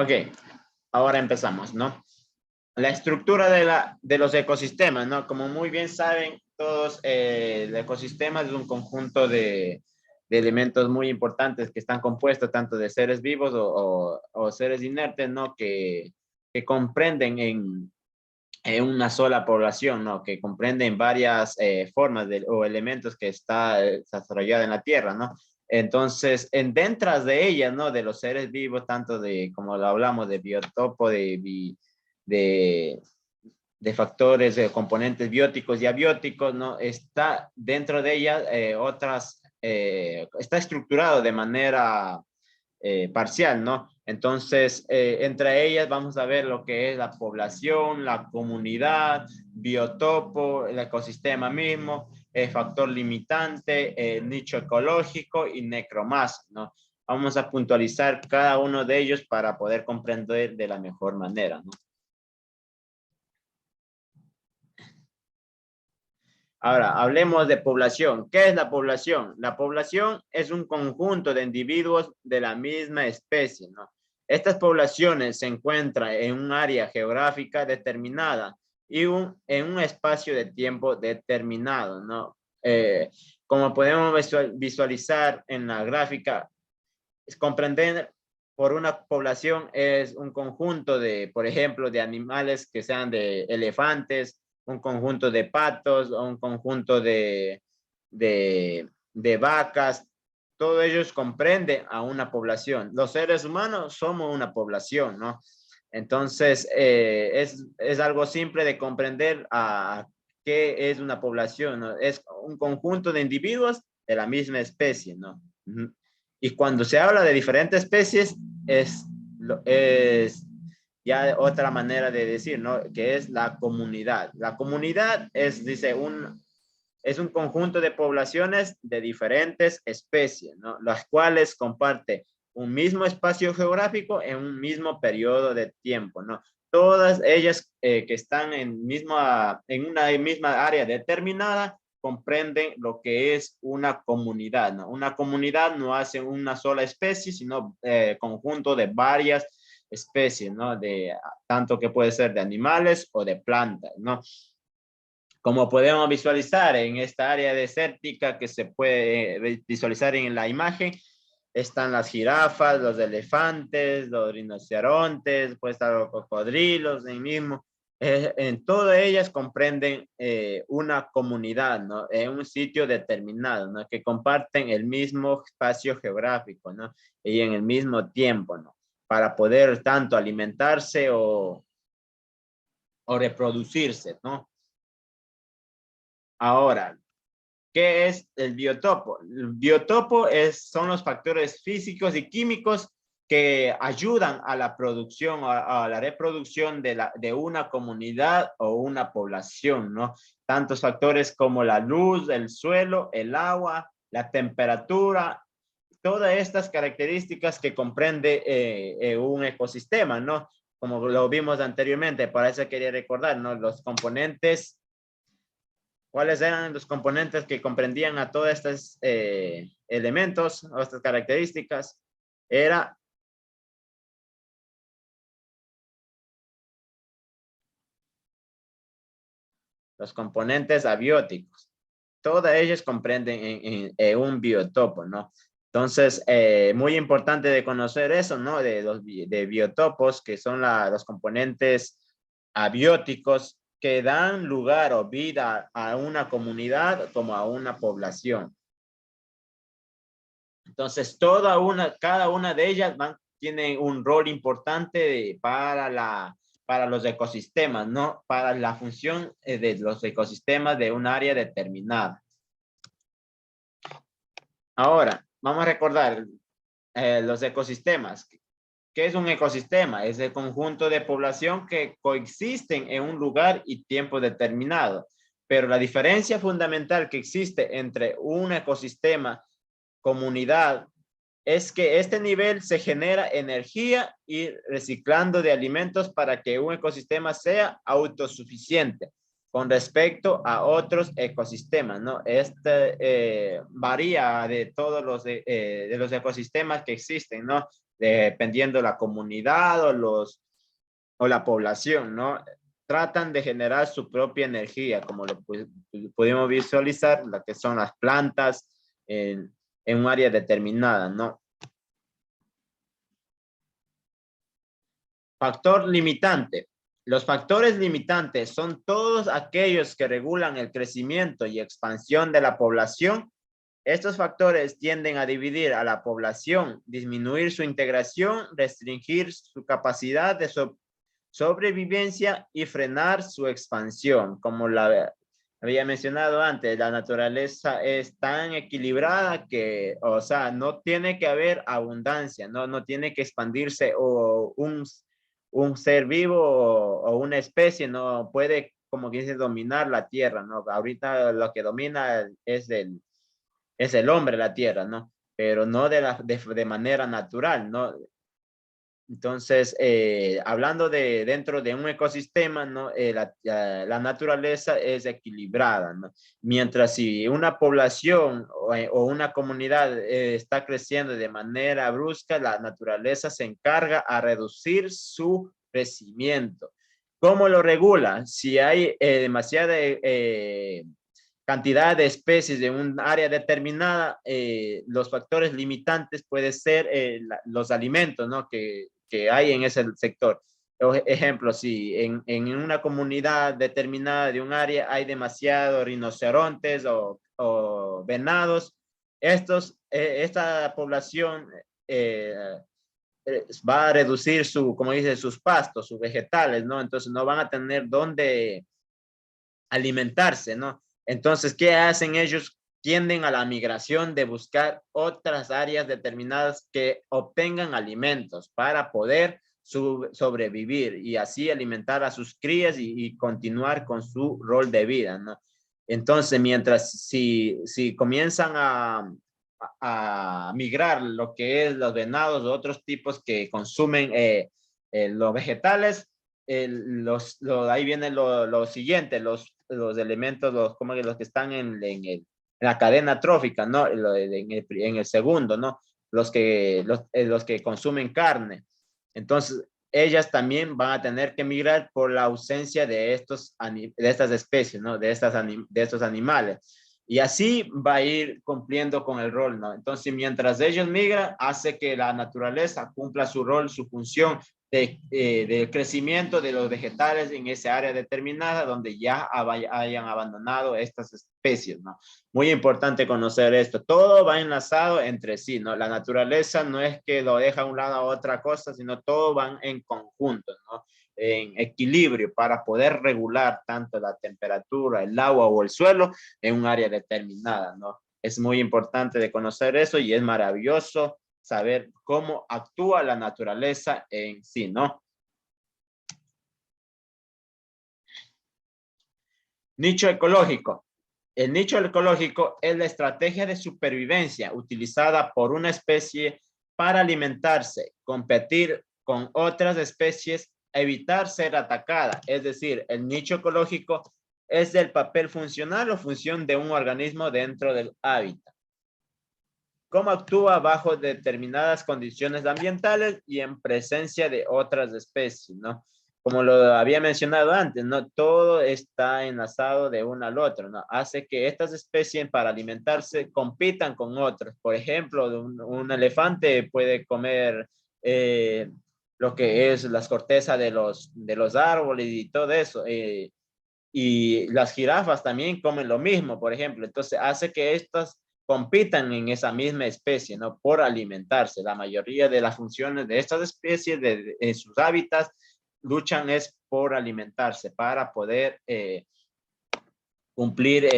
Ok, ahora empezamos, ¿no? La estructura de los ecosistemas, ¿no? Como muy bien saben todos, el ecosistema es un conjunto de elementos muy importantes que están compuestos tanto de seres vivos o seres inertes, ¿no? Que comprenden en una sola población, ¿no? Que comprenden varias formas o elementos que está desarrollada en la Tierra, ¿no? Entonces, dentro de ellas, ¿no? De los seres vivos, tanto de, como lo hablamos, de biotopo, de, de factores, de componentes bióticos y abióticos, ¿no? Está dentro de ellas está estructurado de manera parcial, ¿no? Entonces, entre ellas vamos a ver lo que es la población, la comunidad, biotopo, el ecosistema mismo, el factor limitante, el nicho ecológico y necromasa, ¿no? Vamos a puntualizar cada uno de ellos para poder comprender de la mejor manera, ¿no? Ahora, hablemos de población. ¿Qué es la población? La población es un conjunto de individuos de la misma especie, ¿no? Estas poblaciones se encuentran en un área geográfica determinada y en un espacio de tiempo determinado, ¿no? Como podemos visualizar en la gráfica, es comprender por una población es un conjunto de, por ejemplo, de animales que sean de elefantes, un conjunto de patos o un conjunto de vacas. Todos ellos comprenden a una población. Los seres humanos somos una población, ¿no? Entonces, es algo simple de comprender a qué es una población, ¿no? Es un conjunto de individuos de la misma especie, ¿no? Y cuando se habla de diferentes especies, es ya otra manera de decir, ¿no? Que es la comunidad. La comunidad dice, es un conjunto de poblaciones de diferentes especies, ¿no? Las cuales comparten un mismo espacio geográfico en un mismo periodo de tiempo, ¿no? Todas ellas que están en una misma área determinada comprenden lo que es una comunidad, ¿no? Una comunidad no hace una sola especie, sino conjunto de varias especies, ¿no? Tanto que puede ser de animales o de plantas, ¿no? Como podemos visualizar en esta área desértica que se puede visualizar en la imagen, están las jirafas, los elefantes, los rinocerontes, pues están los cocodrilos, en mismo. En todas ellas comprenden una comunidad, ¿no? En un sitio determinado, ¿no? Que comparten el mismo espacio geográfico, ¿no? Y en el mismo tiempo, ¿no? Para poder tanto alimentarse o reproducirse, ¿no? Ahora, ¿qué es el biotopo? El biotopo son los factores físicos y químicos que ayudan a la producción, a la reproducción de una comunidad o una población, ¿no? Tantos factores como la luz, el suelo, el agua, la temperatura, todas estas características que comprende un ecosistema, ¿no? Como lo vimos anteriormente, para eso quería recordar, ¿no? Los componentes. ¿Cuáles eran los componentes que comprendían a todos estos elementos o estas características? Era los componentes abióticos. Todas ellas comprenden en un biotopo, ¿no? Entonces, muy importante de conocer eso, ¿no? De los de biotopos, que son los componentes abióticos que dan lugar o vida a una comunidad como a una población. Entonces, cada una de ellas tiene un rol importante para los ecosistemas, ¿no? Para la función de los ecosistemas de un área determinada. Ahora, vamos a recordar los ecosistemas. ¿Qué es un ecosistema? Es el conjunto de población que coexisten en un lugar y tiempo determinado. Pero la diferencia fundamental que existe entre un ecosistema, comunidad, es que este nivel se genera energía y reciclando de alimentos para que un ecosistema sea autosuficiente con respecto a otros ecosistemas, ¿no? Varía de todos de los ecosistemas que existen, ¿no? dependiendo de la comunidad o la población, ¿no? Tratan de generar su propia energía, como lo pudimos visualizar, la que son las plantas en un área determinada, ¿no? Factor limitante. Los factores limitantes son todos aquellos que regulan el crecimiento y expansión de la población. Estos factores tienden a dividir a la población, disminuir su integración, restringir su capacidad de sobrevivencia y frenar su expansión. Como había mencionado antes, la naturaleza es tan equilibrada que, o sea, no tiene que haber abundancia, no tiene que expandirse o un ser vivo o una especie no puede, como que dice, dominar la tierra, ¿no? Ahorita lo que domina es el hombre la tierra, ¿no? Pero no de manera natural, ¿no? Entonces, hablando de dentro de un ecosistema, ¿no? La naturaleza es equilibrada, ¿no? Mientras si una población o una comunidad está creciendo de manera brusca, la naturaleza se encarga a reducir su crecimiento. ¿Cómo lo regula? Si hay demasiada cantidad de especies de un área determinada, los factores limitantes pueden ser los alimentos, ¿no? Que hay en ese sector. Ejemplo, si en una comunidad determinada de un área hay demasiados rinocerontes o venados, esta población eh, va a reducir como dice, sus pastos, sus vegetales, ¿no? Entonces no van a tener dónde alimentarse, ¿no? Entonces, ¿qué hacen ellos? Tienden a la migración de buscar otras áreas determinadas que obtengan alimentos para poder sobrevivir y así alimentar a sus crías y continuar con su rol de vida, ¿no? Entonces, mientras si comienzan a migrar lo que es los venados o otros tipos que consumen los vegetales, ahí viene lo siguiente, los elementos, como los que están en la cadena trófica, ¿no? En el segundo, ¿no? Los que consumen carne. Entonces, ellas también van a tener que migrar por la ausencia de estas especies, ¿no? De estos animales. Y así va a ir cumpliendo con el rol, ¿no? Entonces, mientras ellos migran, hace que la naturaleza cumpla su rol, su función del crecimiento de los vegetales en esa área determinada donde ya hayan abandonado estas especies, ¿no? Muy importante conocer esto. Todo va enlazado entre sí, ¿no? La naturaleza no es que lo deja a un lado a otra cosa, sino todo van en conjunto, ¿no? En equilibrio para poder regular tanto la temperatura, el agua o el suelo en un área determinada, ¿no? Es muy importante de conocer eso y es maravilloso saber cómo actúa la naturaleza en sí, ¿no? Nicho ecológico. El nicho ecológico es la estrategia de supervivencia utilizada por una especie para alimentarse, competir con otras especies, evitar ser atacada. Es decir, el nicho ecológico es el papel funcional o función de un organismo dentro del hábitat. Cómo actúa bajo determinadas condiciones ambientales y en presencia de otras especies, ¿no? Como lo había mencionado antes, ¿no? Todo está enlazado de uno al otro, ¿no? Hace que estas especies para alimentarse compitan con otros. Por ejemplo, un elefante puede comer lo que es las cortezas de los árboles y todo eso. Y las jirafas también comen lo mismo, por ejemplo. Entonces hace que estas compitan en esa misma especie, ¿no? Por alimentarse. La mayoría de las funciones de estas especies, en sus hábitats, luchan es por alimentarse, para poder cumplir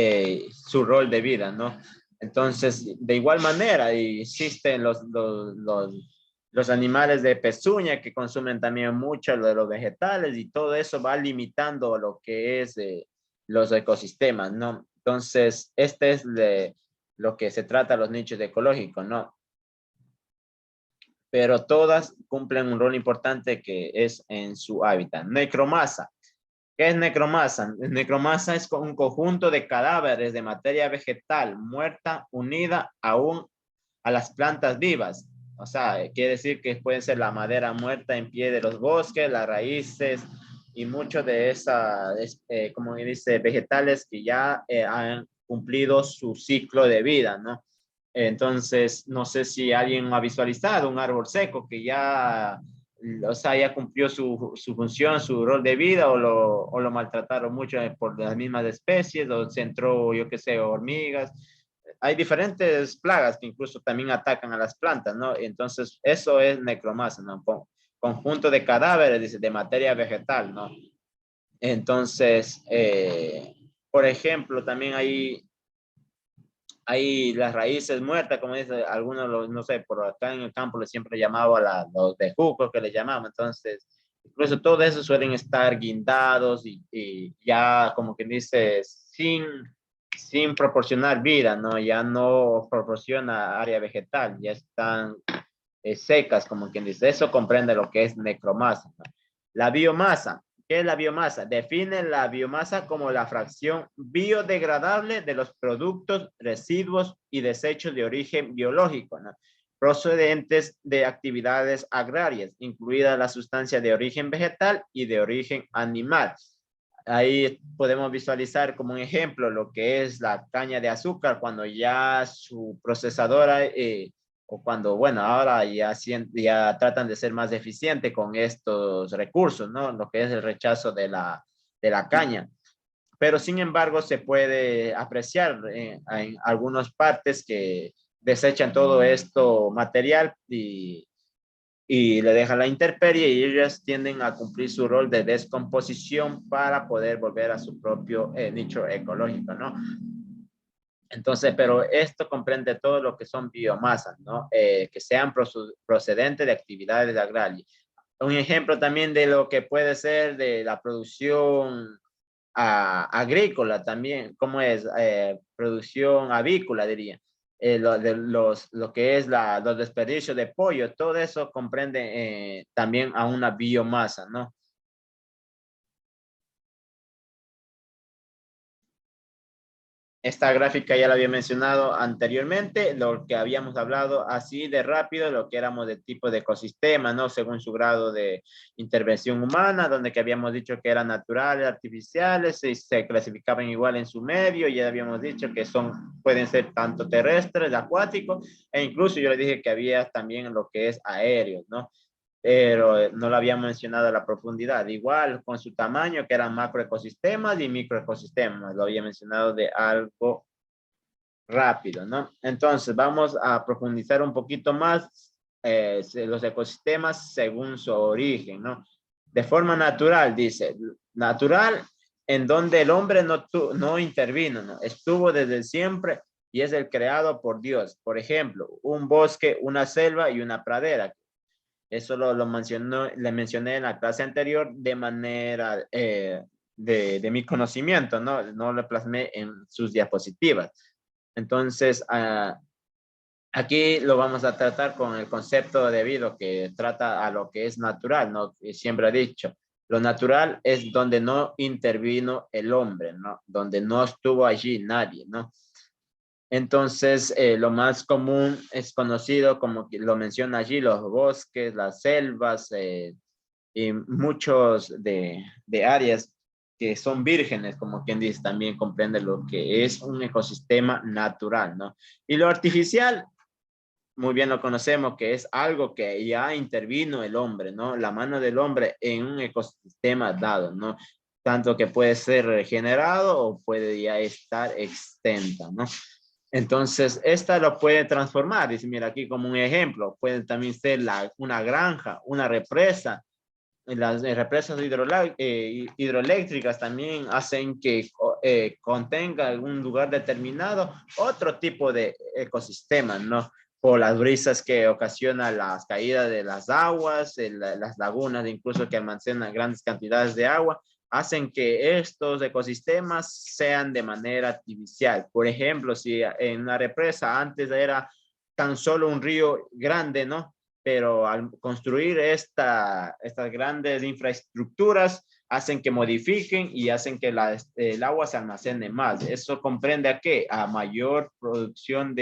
su rol de vida, ¿no? Entonces, de igual manera, existen los animales de pezuña que consumen también mucho de los vegetales y todo eso va limitando lo que es los ecosistemas, ¿no? Entonces, este es lo que se trata los nichos ecológicos, ¿no? Pero todas cumplen un rol importante que es en su hábitat. Necromasa. ¿Qué es necromasa? Necromasa es un conjunto de cadáveres de materia vegetal muerta unida aún a las plantas vivas. O sea, quiere decir que pueden ser la madera muerta en pie de los bosques, las raíces y muchos de esas, como dice, vegetales que ya han cumplido su ciclo de vida, ¿no? Entonces, no sé si alguien ha visualizado un árbol seco que ya, o sea, ya cumplió su función, su rol de vida, o lo maltrataron mucho por las mismas especies, o se entró, yo qué sé, hormigas. Hay diferentes plagas que incluso también atacan a las plantas, ¿no? Entonces, eso es necromasa, ¿no? Conjunto de cadáveres, dice, de materia vegetal, ¿no? Entonces, por ejemplo, también hay las raíces muertas, como dice algunos, no sé, por acá en el campo le siempre llamaba los de juco que le llamamos. Entonces, incluso todo eso suelen estar guindados y ya, como quien dice, sin proporcionar vida, ¿no? Ya no proporciona área vegetal, ya están secas, como quien dice. Eso comprende lo que es necromasa, ¿no? La biomasa. ¿Qué es la biomasa? Define la biomasa como la fracción biodegradable de los productos, residuos y desechos de origen biológico, ¿no? Procedentes de actividades agrarias, incluida la sustancia de origen vegetal y de origen animal. Ahí podemos visualizar como un ejemplo lo que es la caña de azúcar cuando ya su procesadora o cuando, bueno, ahora ya tratan de ser más eficiente con estos recursos, ¿no? Lo que es el rechazo de la caña. Pero sin embargo se puede apreciar en algunas partes que desechan todo esto material y le dejan la intemperie y ellas tienden a cumplir su rol de descomposición para poder volver a su propio nicho ecológico, ¿no? Entonces, pero esto comprende todo lo que son biomasas, ¿no? Que sean procedentes de actividades agrarias. Un ejemplo también de lo que puede ser de la producción agrícola también, ¿cómo es? Producción avícola, diría. Lo que es los desperdicios de pollo, todo eso comprende también a una biomasa, ¿no? Esta gráfica ya la había mencionado anteriormente, lo que habíamos hablado así de rápido, lo que éramos de tipo de ecosistema, ¿no? Según su grado de intervención humana, donde que habíamos dicho que eran naturales, artificiales, y se clasificaban igual en su medio, y ya habíamos dicho que pueden ser tanto terrestres, acuáticos, e incluso yo le dije que había también lo que es aéreos, ¿no? Pero no lo había mencionado a la profundidad. Igual con su tamaño, que eran macroecosistemas y microecosistemas, lo había mencionado de algo rápido, ¿no? Entonces, vamos a profundizar un poquito más los ecosistemas según su origen, ¿no? De forma natural, dice, natural en donde el hombre no intervino, ¿no? Estuvo desde siempre y es el creado por Dios. Por ejemplo, un bosque, una selva y una pradera. Eso le mencioné en la clase anterior de manera de mi conocimiento, ¿no? No lo plasmé en sus diapositivas. Entonces, aquí lo vamos a tratar con el concepto debido que trata a lo que es natural, ¿no? Que siempre he dicho, lo natural es donde no intervino el hombre, ¿no? Donde no estuvo allí nadie, ¿no? Entonces, lo más común es conocido como lo menciona allí, los bosques, las selvas y muchos de áreas que son vírgenes, como quien dice, también comprende lo que es un ecosistema natural, ¿no? Y lo artificial, muy bien lo conocemos, que es algo que ya intervino el hombre, ¿no? La mano del hombre en un ecosistema dado, ¿no? Tanto que puede ser regenerado o puede ya estar extenta, ¿no? Entonces, esta lo puede transformar. Dice, mira, aquí como un ejemplo, puede también ser una granja, una represa. Las represas hidroeléctricas también hacen que contenga algún lugar determinado otro tipo de ecosistema, ¿no? Por las brisas que ocasionan las caídas de las aguas, las lagunas, incluso que almacenan grandes cantidades de agua, hacen que estos ecosistemas sean de manera artificial. Por ejemplo, si en una represa antes era tan solo un río grande, ¿no? Pero al construir estas grandes infraestructuras, hacen que modifiquen y hacen que el agua se almacene más. Eso comprende a qué? A mayor producción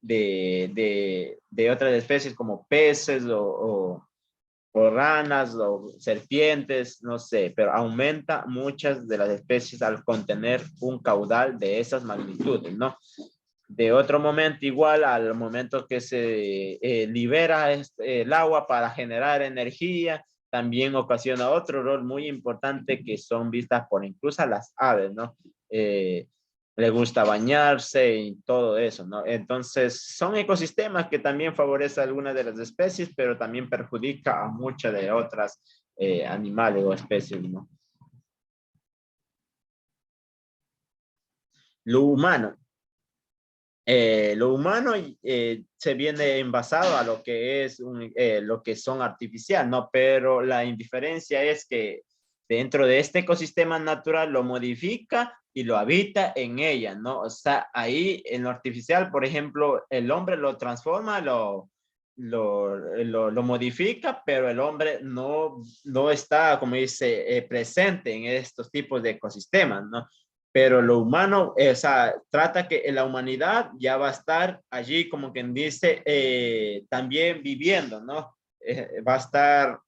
de otras especies como peces o ranas o serpientes, no sé, pero aumenta muchas de las especies al contener un caudal de esas magnitudes, ¿no? De otro momento, igual al momento que se libera el agua para generar energía, también ocasiona otro rol muy importante que son vistas por incluso las aves, ¿no? Le gusta bañarse y todo eso, ¿no? Entonces, son ecosistemas que también favorecen a algunas de las especies, pero también perjudica a muchas de otras animales o especies, ¿no? Lo humano. Lo humano se viene envasado a lo que es lo que son artificial, ¿no? Pero la indiferencia es que dentro de este ecosistema natural lo modifica y lo habita en ella, ¿no? O sea, ahí en lo artificial, por ejemplo, el hombre lo transforma, lo modifica, pero el hombre no está, como dice, presente en estos tipos de ecosistemas, ¿no? Pero lo humano, o sea, trata que la humanidad ya va a estar allí, como quien dice, también viviendo, ¿no? Va a estar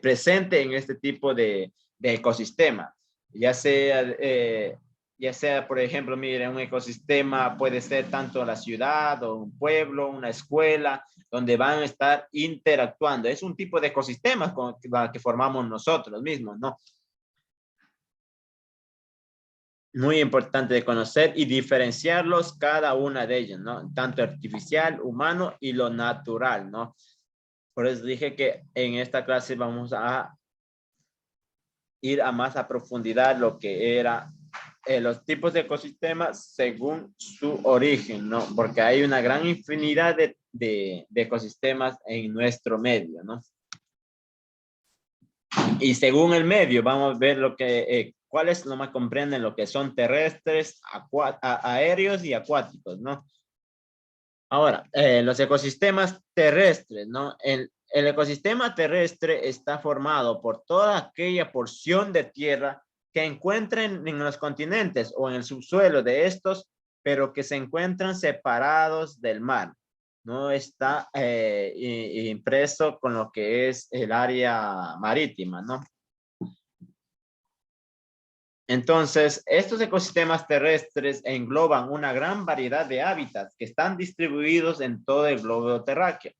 presente en este tipo de ecosistema, ya sea, ya sea, por ejemplo, mire, un ecosistema puede ser tanto la ciudad o un pueblo, una escuela, donde van a estar interactuando. Es un tipo de ecosistema con que formamos nosotros mismos, ¿no? Muy importante de conocer y diferenciarlos cada una de ellas, ¿no? Tanto artificial, humano y lo natural, ¿no? Por eso dije que en esta clase vamos a ir a más a profundidad lo que era los tipos de ecosistemas según su origen, ¿no? Porque hay una gran infinidad de ecosistemas en nuestro medio, ¿no? Y según el medio, vamos a ver lo que, cuáles nomás comprenden lo que son terrestres, aéreos y acuáticos, ¿no? Ahora, los ecosistemas terrestres, ¿no? El ecosistema terrestre está formado por toda aquella porción de tierra que encuentren en los continentes o en el subsuelo de estos, pero que se encuentran separados del mar. No está impreso con lo que es el área marítima, ¿no? Entonces, estos ecosistemas terrestres engloban una gran variedad de hábitats que están distribuidos en todo el globo terráqueo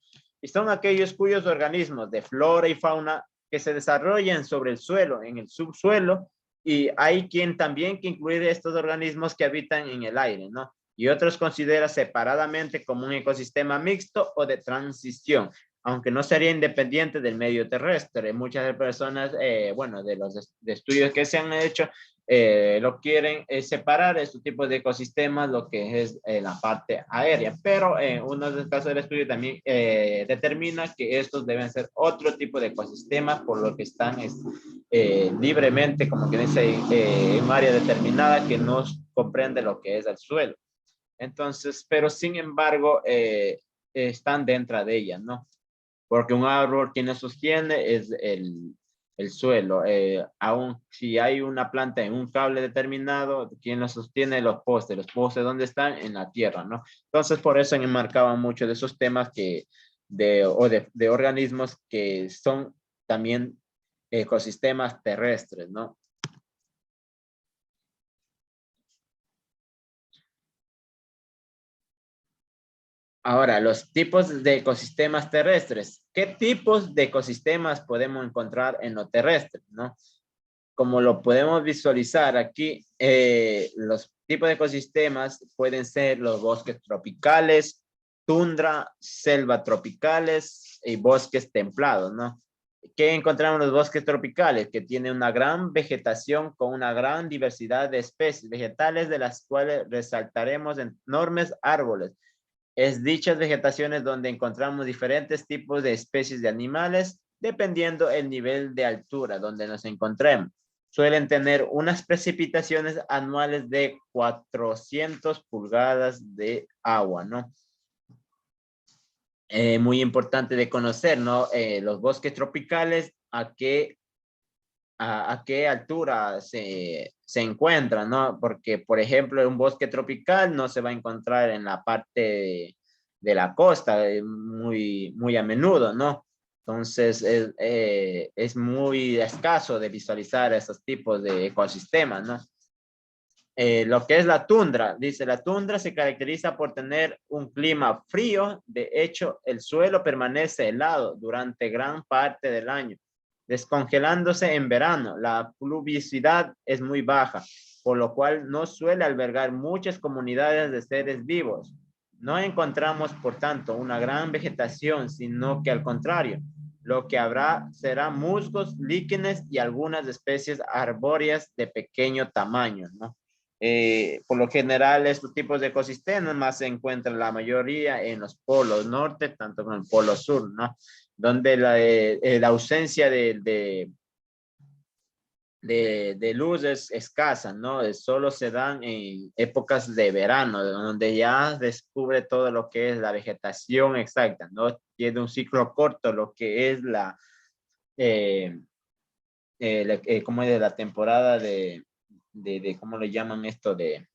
y son aquellos cuyos organismos de flora y fauna que se desarrollan sobre el suelo, en el subsuelo, y hay quien también que incluir estos organismos que habitan en el aire, ¿no? Y otros considera separadamente como un ecosistema mixto o de transición, aunque no sería independiente del medio terrestre. Muchas personas, bueno, de los estudios que se han hecho, lo quieren separar estos tipos de ecosistemas, lo que es la parte aérea, pero uno de los casos del estudio también determina que estos deben ser otro tipo de ecosistemas, por lo que están libremente, como que dice, en un área determinada que no comprende lo que es el suelo. Entonces, pero sin embargo, están dentro de ella, ¿no? Porque un árbol quien lo sostiene es el suelo. Aún si hay una planta en un cable determinado, quien lo sostiene los postes ¿dónde están? En la tierra, ¿no? Entonces por eso enmarcaban mucho de esos temas de organismos que son también ecosistemas terrestres, ¿no? Ahora, los tipos de ecosistemas terrestres. ¿Qué tipos de ecosistemas podemos encontrar en lo terrestre, no? Como lo podemos visualizar aquí, los tipos de ecosistemas pueden ser los bosques tropicales, tundra, selva tropicales y bosques templados, ¿no? ¿Qué encontramos en los bosques tropicales? Que tienen una gran vegetación con una gran diversidad de especies vegetales, de las cuales resaltaremos enormes árboles. Es dichas vegetaciones donde encontramos diferentes tipos de especies de animales, dependiendo el nivel de altura donde nos encontremos. Suelen tener unas precipitaciones anuales de 400 pulgadas de agua, ¿no? Muy importante de conocer, ¿no? Los bosques tropicales, a qué altura se encuentran, ¿no? Porque, por ejemplo, un bosque tropical no se va a encontrar en la parte de la costa muy a menudo, ¿no? Entonces es muy escaso de visualizar esos tipos de ecosistemas, ¿no? Lo que es la tundra, dice, la tundra se caracteriza por tener un clima frío. De hecho, el suelo permanece helado durante gran parte del año, descongelándose en verano. La pluviosidad es muy baja, por lo cual no suele albergar muchas comunidades de seres vivos. No encontramos, por tanto, una gran vegetación, sino que al contrario, lo que habrá será musgos, líquenes y algunas especies arbóreas de pequeño tamaño, ¿no? Por lo general, estos tipos de ecosistemas más se encuentran la mayoría en los polos norte, tanto como en el polo sur, ¿no? Donde la ausencia de luz es escasa, ¿no? Solo se dan en épocas de verano, donde ya descubre todo lo que es la vegetación exacta, ¿no? Tiene un ciclo corto, lo que es eh, ¿cómo es de la temporada ¿cómo le llaman esto? De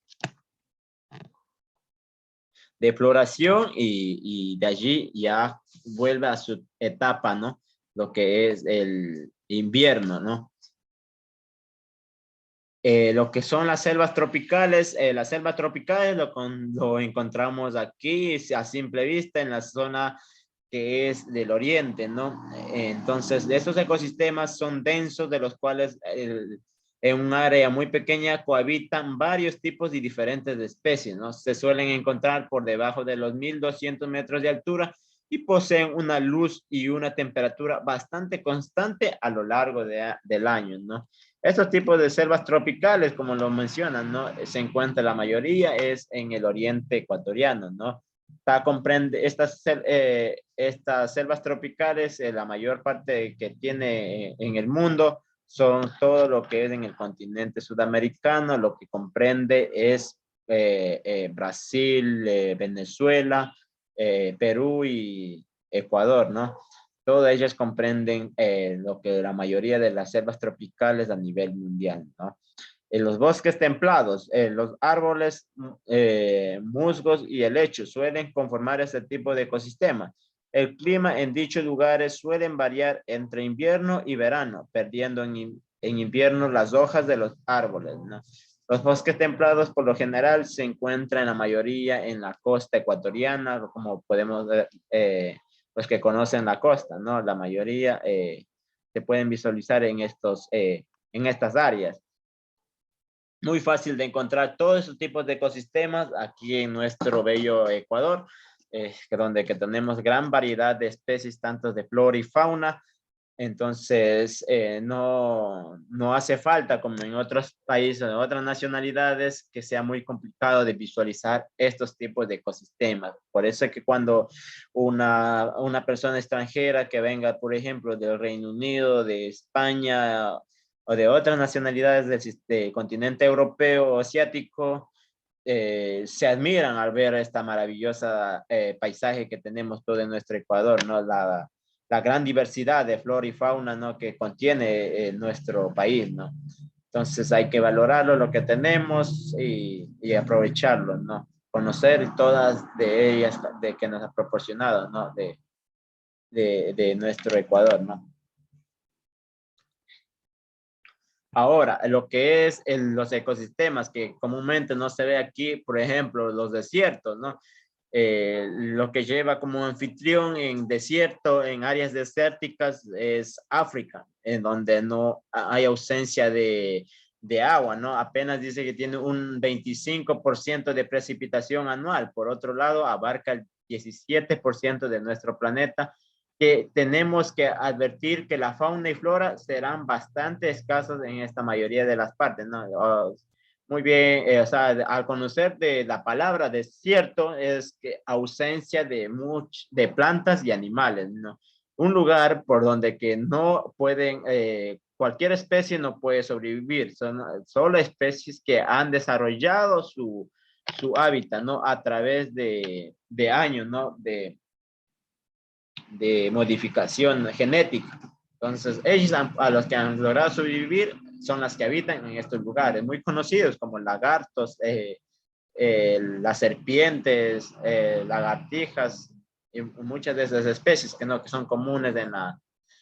floración y de allí ya vuelve a su etapa, ¿no? Lo que es el invierno, ¿no? Lo que son las selvas tropicales lo encontramos aquí a simple vista en la zona que es del oriente, ¿no? Entonces, estos ecosistemas son densos, de los cuales en un área muy pequeña cohabitan varios tipos y diferentes de especies, ¿no? Se suelen encontrar por debajo de los 1200 metros de altura y poseen una luz y una temperatura bastante constante a lo largo del año, ¿no? Estos tipos de selvas tropicales, como lo mencionan, ¿no? Se encuentra la mayoría es en el oriente ecuatoriano, ¿no? Comprende estas selvas tropicales, la mayor parte que tiene en el mundo son todo lo que es en el continente sudamericano, lo que comprende es Brasil, Venezuela, Perú y Ecuador, ¿no? Todas ellas comprenden lo que la mayoría de las selvas tropicales a nivel mundial, ¿no? En los bosques templados, los árboles, musgos y helechos suelen conformar este tipo de ecosistema. El clima en dichos lugares suelen variar entre invierno y verano, perdiendo en invierno las hojas de los árboles, ¿no? Los bosques templados por lo general se encuentran la mayoría en la costa ecuatoriana, como podemos ver, los que conocen la costa, ¿no? La mayoría se pueden visualizar en estas áreas. Muy fácil de encontrar todos esos tipos de ecosistemas aquí en nuestro bello Ecuador, donde que tenemos gran variedad de especies, tanto de flora y fauna. Entonces, no hace falta, como en otros países, en otras nacionalidades, que sea muy complicado de visualizar estos tipos de ecosistemas. Por eso es que cuando una persona extranjera que venga, por ejemplo, del Reino Unido, de España o de otras nacionalidades del continente europeo o asiático, se admiran al ver esta maravillosa paisaje que tenemos todo en nuestro Ecuador, ¿no? La gran diversidad de flora y fauna, ¿no? Que contiene nuestro país, ¿no? Entonces hay que valorarlo, lo que tenemos y aprovecharlo, ¿no? Conocer todas de ellas de que nos ha proporcionado, ¿no? De nuestro Ecuador, ¿no? Ahora, lo que es los ecosistemas que comúnmente no se ve aquí, por ejemplo, los desiertos, ¿no? Lo que lleva como anfitrión en desierto, en áreas desérticas, es África, en donde no hay ausencia de agua, ¿no? Apenas dice que tiene un 25% de precipitación anual. Por otro lado, abarca el 17% de nuestro planeta, que tenemos que advertir que la fauna y flora serán bastante escasas en esta mayoría de las partes, ¿no? Muy bien, o sea, al conocer de la palabra desierto es que ausencia de plantas y animales, ¿no? Un lugar por donde que no pueden, cualquier especie no puede sobrevivir, son solo especies que han desarrollado su hábitat, ¿no? A través de años, ¿no? De modificación genética. Entonces, ellos a los que han logrado sobrevivir son las que habitan en estos lugares, muy conocidos como lagartos, las serpientes, lagartijas y muchas de esas especies que, no, que son comunes en la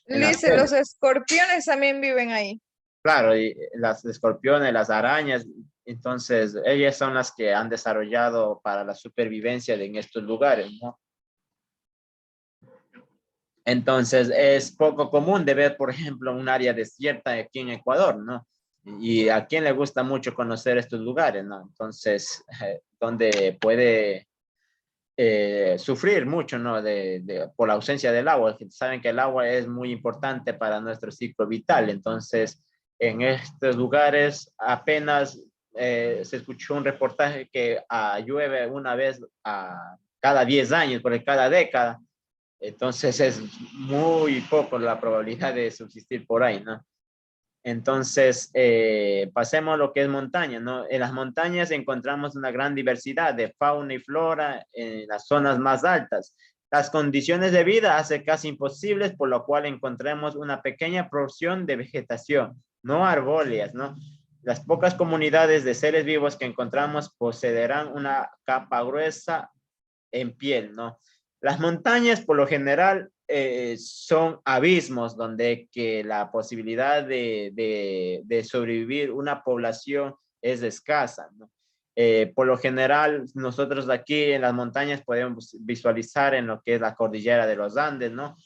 Dice, selva. los escorpiones también viven ahí. Claro, y las escorpiones, las arañas, entonces ellas son las que han desarrollado para la supervivencia en estos lugares, ¿no? Entonces es poco común de ver, por ejemplo, un área desierta aquí en Ecuador, ¿no? Y a quién le gusta mucho conocer estos lugares, ¿no? Entonces, donde puede sufrir mucho, ¿no? Por la ausencia del agua. Saben que el agua es muy importante para nuestro ciclo vital. Entonces, en estos lugares apenas se escuchó un reportaje que llueve una vez cada 10 años, por cada década. Entonces, es muy poco la probabilidad de subsistir por ahí, ¿no? Entonces, pasemos a lo que es montaña, ¿no? En las montañas encontramos una gran diversidad de fauna y flora en las zonas más altas. Las condiciones de vida hacen casi imposibles, por lo cual encontramos una pequeña porción de vegetación, no arbóleas, ¿no? Las pocas comunidades de seres vivos que encontramos poseerán una capa gruesa en piel, ¿no? Las montañas, por lo general, son abismos donde que la posibilidad de sobrevivir una población es escasa, ¿no? Por lo general, nosotros aquí en las montañas podemos visualizar en lo que es la cordillera de los Andes, ¿no?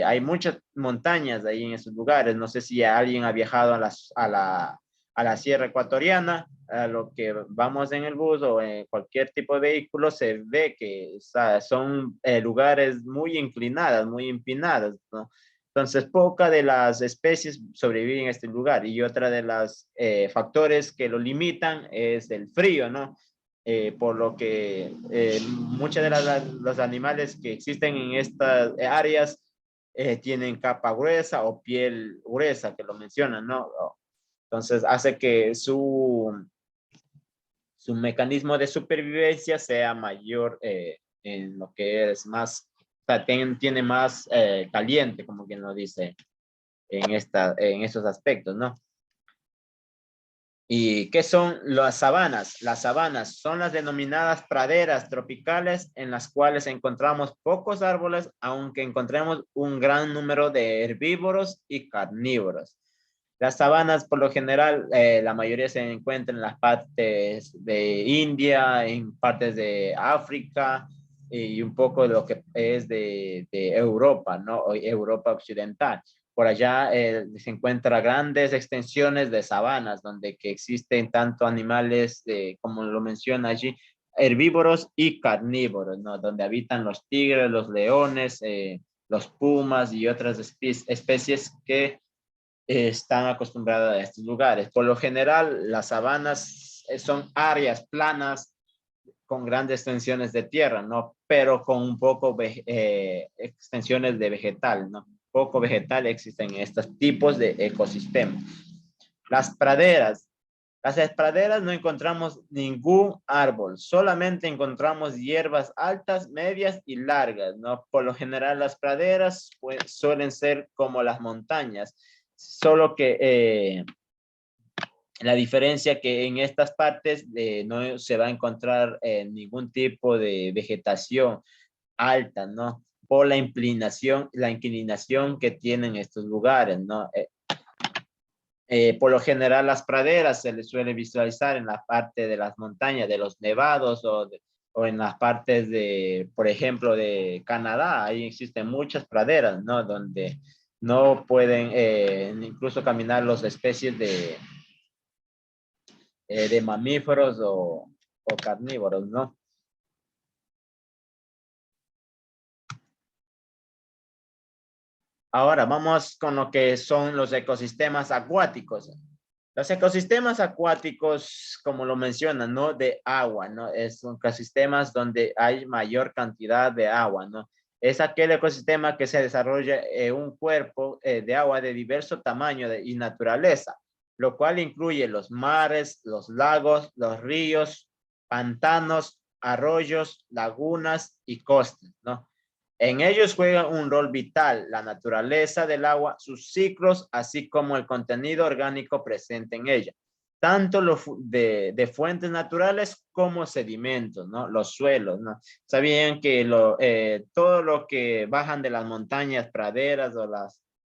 Hay muchas montañas ahí en esos lugares. No sé si alguien ha viajado a la Sierra Ecuatoriana, a lo que vamos en el bus o en cualquier tipo de vehículo, se ve que son lugares muy inclinadas, muy empinadas, ¿no? Entonces, pocas de las especies sobreviven en este lugar y otra de los factores que lo limitan es el frío, ¿no? Por lo que muchos de los animales que existen en estas áreas tienen capa gruesa o piel gruesa, que lo mencionan, ¿no? Entonces hace que su mecanismo de supervivencia sea mayor en lo que es más, o sea, tiene más caliente, como quien lo dice, en esos aspectos, ¿no? ¿Y qué son las sabanas? Las sabanas son las denominadas praderas tropicales en las cuales encontramos pocos árboles, aunque encontremos un gran número de herbívoros y carnívoros. Las sabanas, por lo general, la mayoría se encuentran en las partes de India, en partes de África y un poco de lo que es de Europa, ¿no? O Europa occidental. Por allá se encuentran grandes extensiones de sabanas donde que existen tanto animales, como lo menciona allí, herbívoros y carnívoros, ¿no? Donde habitan los tigres, los leones, los pumas y otras especies que están acostumbradas a estos lugares. Por lo general, las sabanas son áreas planas con grandes extensiones de tierra, ¿no? Pero con un poco extensiones de vegetal, ¿no? Poco vegetal existen en estos tipos de ecosistemas. Las praderas. Las praderas no encontramos ningún árbol, solamente encontramos hierbas altas, medias y largas, ¿no? Por lo general las praderas pues, suelen ser como las montañas, solo que la diferencia que en estas partes no se va a encontrar ningún tipo de vegetación alta, ¿no? Por la inclinación que tienen estos lugares, ¿no? Por lo general las praderas se les suele visualizar en la parte de las montañas, de los nevados o en las partes de, por ejemplo, de Canadá. Ahí existen muchas praderas, ¿no? Donde no pueden incluso caminar las especies de mamíferos o carnívoros, ¿no? Ahora vamos con lo que son los ecosistemas acuáticos. Los ecosistemas acuáticos, como lo mencionan, ¿no? De agua, ¿no? Son ecosistemas donde hay mayor cantidad de agua, ¿no? Es aquel ecosistema que se desarrolla en un cuerpo de agua de diverso tamaño y naturaleza, lo cual incluye los mares, los lagos, los ríos, pantanos, arroyos, lagunas y costas, ¿no? En ellos juega un rol vital la naturaleza del agua, sus ciclos, así como el contenido orgánico presente en ella. tanto de fuentes naturales como sedimentos, ¿no? Los suelos, ¿no? Sabían que todo lo que bajan de las montañas, praderas o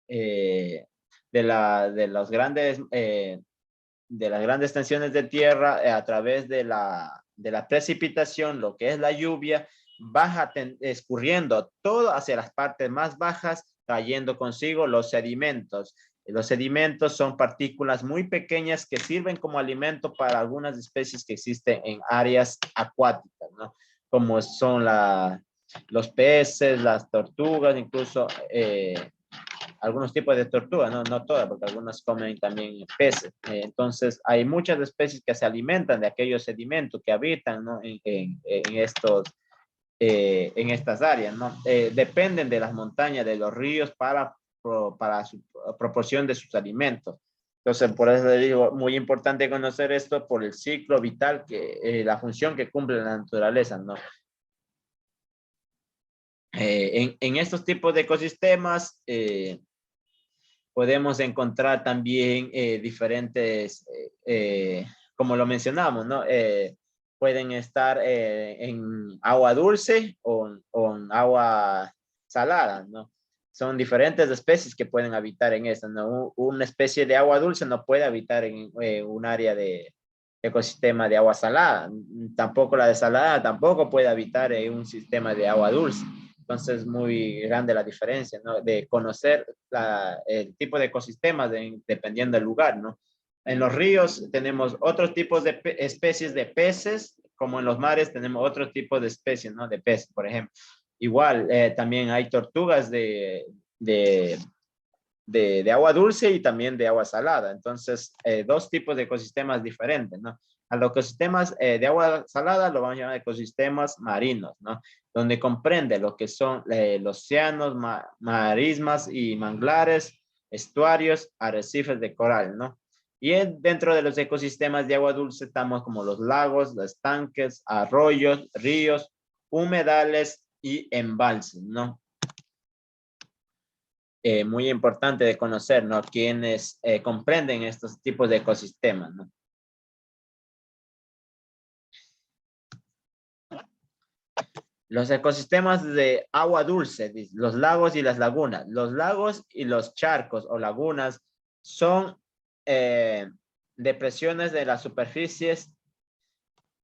de los grandes, de las grandes tensiones de tierra a través de la precipitación, lo que es la lluvia, baja escurriendo todo hacia las partes más bajas, trayendo consigo los sedimentos. Los sedimentos son partículas muy pequeñas que sirven como alimento para algunas especies que existen en áreas acuáticas, ¿no? Como son los peces, las tortugas, incluso algunos tipos de tortugas, no, no todas, porque algunas comen también peces. Entonces, hay muchas especies que se alimentan de aquellos sedimentos que habitan, ¿no? En estas áreas, ¿no? Dependen de las montañas, de los ríos para su proporción de sus alimentos. Entonces, por eso le digo, muy importante conocer esto por el ciclo vital, la función que cumple la naturaleza, ¿no? En estos tipos de ecosistemas podemos encontrar también diferentes, como lo mencionamos, ¿no? Pueden estar en agua dulce o en agua salada, ¿no? Son diferentes especies que pueden habitar en esta, ¿no? Una especie de agua dulce no puede habitar en un área de ecosistema de agua salada. Tampoco la desalada tampoco puede habitar en un sistema de agua dulce. Entonces, muy grande la diferencia, ¿no? De conocer el tipo de ecosistemas dependiendo del lugar, ¿no? En los ríos tenemos otros tipos de especies de peces, como en los mares tenemos otro tipo de especies, ¿no? De peces, por ejemplo. Igual, también hay tortugas de agua dulce y también de agua salada. Entonces, dos tipos de ecosistemas diferentes, ¿no? A los ecosistemas de agua salada lo vamos a llamar ecosistemas marinos, ¿no? Donde comprende lo que son los océanos, marismas y manglares, estuarios, arrecifes de coral, ¿no? Y dentro de los ecosistemas de agua dulce estamos como los lagos, los estanques, arroyos, ríos, humedales y embalses, ¿no? Muy importante de conocer, ¿no? Quienes comprenden estos tipos de ecosistemas, ¿no? Los ecosistemas de agua dulce, los lagos y las lagunas. Los lagos y los charcos o lagunas son depresiones de las superficies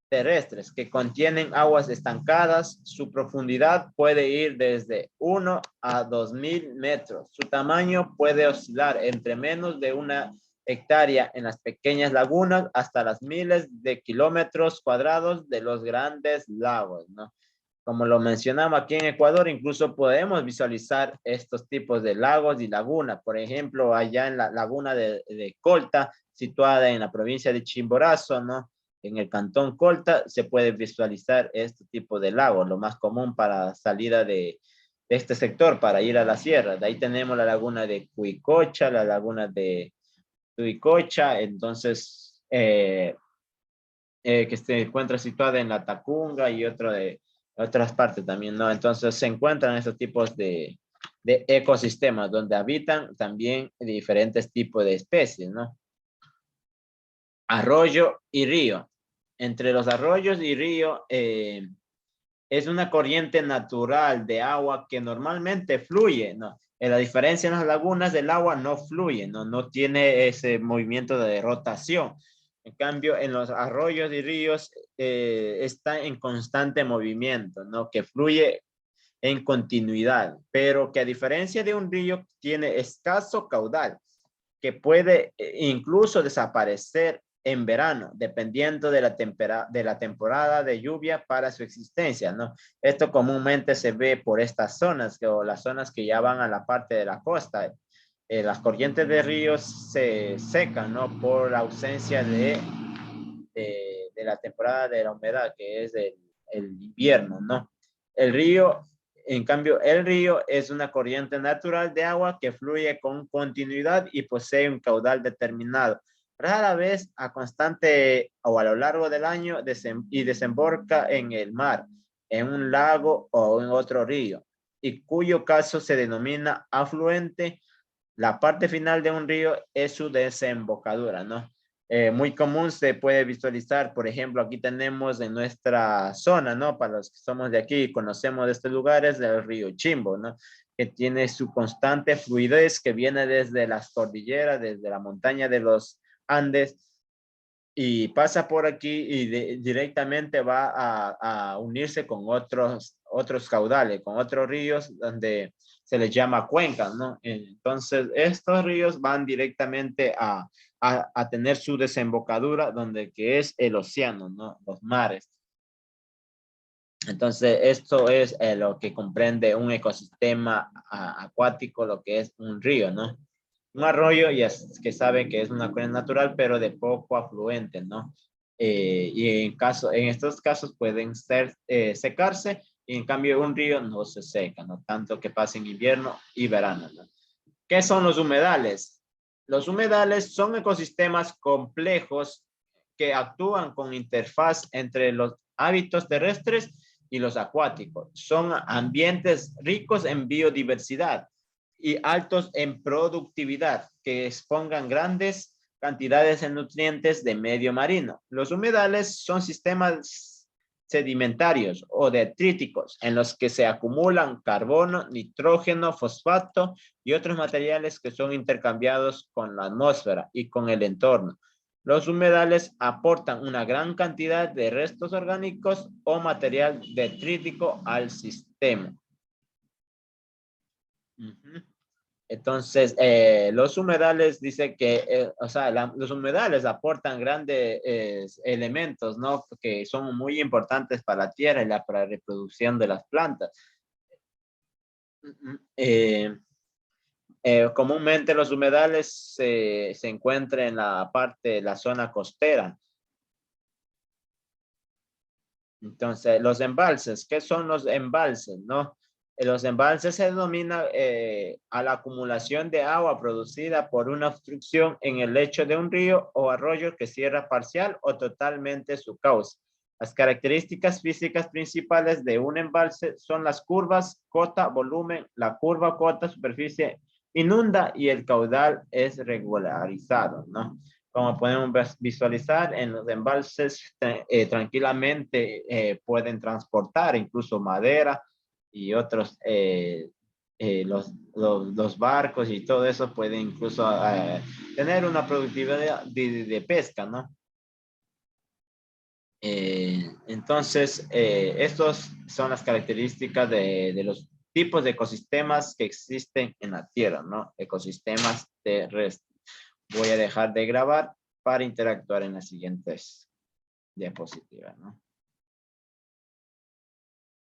terrestres que contienen aguas estancadas. Su profundidad puede ir desde 1 a 2000 metros. Su tamaño puede oscilar entre menos de 1 hectárea en las pequeñas lagunas hasta las miles de kilómetros cuadrados de los grandes lagos, ¿no? Como lo mencionamos aquí en Ecuador, incluso podemos visualizar estos tipos de lagos y lagunas. Por ejemplo, allá en la laguna de Colta, situada en la provincia de Chimborazo, ¿no? En el cantón Colta se puede visualizar este tipo de lagos, lo más común para salida de este sector, para ir a la sierra. De ahí tenemos la laguna de Cuicocha, la laguna de Tuicocha, entonces, que se encuentra situada en la Tacunga y otras partes también, ¿no? Entonces se encuentran estos tipos de ecosistemas donde habitan también diferentes tipos de especies, ¿no? Arroyo y río. Entre los arroyos y río es una corriente natural de agua que normalmente fluye, ¿no? La diferencia en las lagunas del agua no fluye, ¿no? No tiene ese movimiento de rotación. En cambio, en los arroyos y ríos está en constante movimiento, ¿no? Que fluye en continuidad, pero que a diferencia de un río tiene escaso caudal, que puede incluso desaparecer en verano, dependiendo de la temporada de lluvia para su existencia, ¿no? Esto comúnmente se ve por estas zonas, o las zonas que ya van a la parte de la costa. Las corrientes de ríos se secan, ¿no? Por la ausencia de la temporada de la humedad, que es el invierno, ¿no? El río, en cambio, el río es una corriente natural de agua que fluye con continuidad y posee un caudal determinado. Rara vez a constante o a lo largo del año y desemboca en el mar, en un lago o en otro río, y cuyo caso se denomina afluente. La parte final de un río es su desembocadura, ¿no? Muy común se puede visualizar, por ejemplo, aquí tenemos en nuestra zona, ¿no? Para los que somos de aquí y conocemos de estos lugares, el río Chimbo, ¿no? Que tiene su constante fluidez que viene desde las cordilleras, desde la montaña de los Andes y pasa por aquí y directamente va a unirse con otros caudales, con otros ríos donde se les llama cuencas, ¿no? Entonces, estos ríos van directamente a tener su desembocadura donde que es el océano, ¿no? Los mares. Entonces, esto es lo que comprende un ecosistema acuático, lo que es un río, ¿no? Un arroyo, ya es que saben que es una corriente natural, pero de poco afluente, ¿no? Y en estos casos pueden secarse, y en cambio un río no se seca, ¿no? Tanto que pasa en invierno y verano, ¿no? ¿Qué son los humedales? Los humedales son ecosistemas complejos que actúan con interfaz entre los hábitos terrestres y los acuáticos. Son ambientes ricos en biodiversidad y altos en productividad que expongan grandes cantidades de nutrientes de medio marino. Los humedales son sistemas sedimentarios o detríticos en los que se acumulan carbono, nitrógeno, fosfato y otros materiales que son intercambiados con la atmósfera y con el entorno. Los humedales aportan una gran cantidad de restos orgánicos o material detrítico al sistema. Entonces, los humedales dice que, o sea, los humedales aportan grandes elementos, ¿no? Que son muy importantes para la tierra y para la reproducción de las plantas. Comúnmente los humedales se encuentran en la parte de la zona costera. Entonces, los embalses, ¿qué son los embalses, no? Los embalses se denomina a la acumulación de agua producida por una obstrucción en el lecho de un río o arroyo que cierra parcial o totalmente su cauce. Las características físicas principales de un embalse son las curvas, cota, volumen, la curva, cota, superficie inunda y el caudal es regularizado, ¿no? Como podemos visualizar, en los embalses tranquilamente pueden transportar incluso madera y otros, los barcos y todo eso pueden incluso tener una productividad de pesca, ¿no? Entonces, estas son las características de los tipos de ecosistemas que existen en la Tierra, ¿no? Ecosistemas terrestres. Voy a dejar de grabar para interactuar en las siguientes diapositivas, ¿no?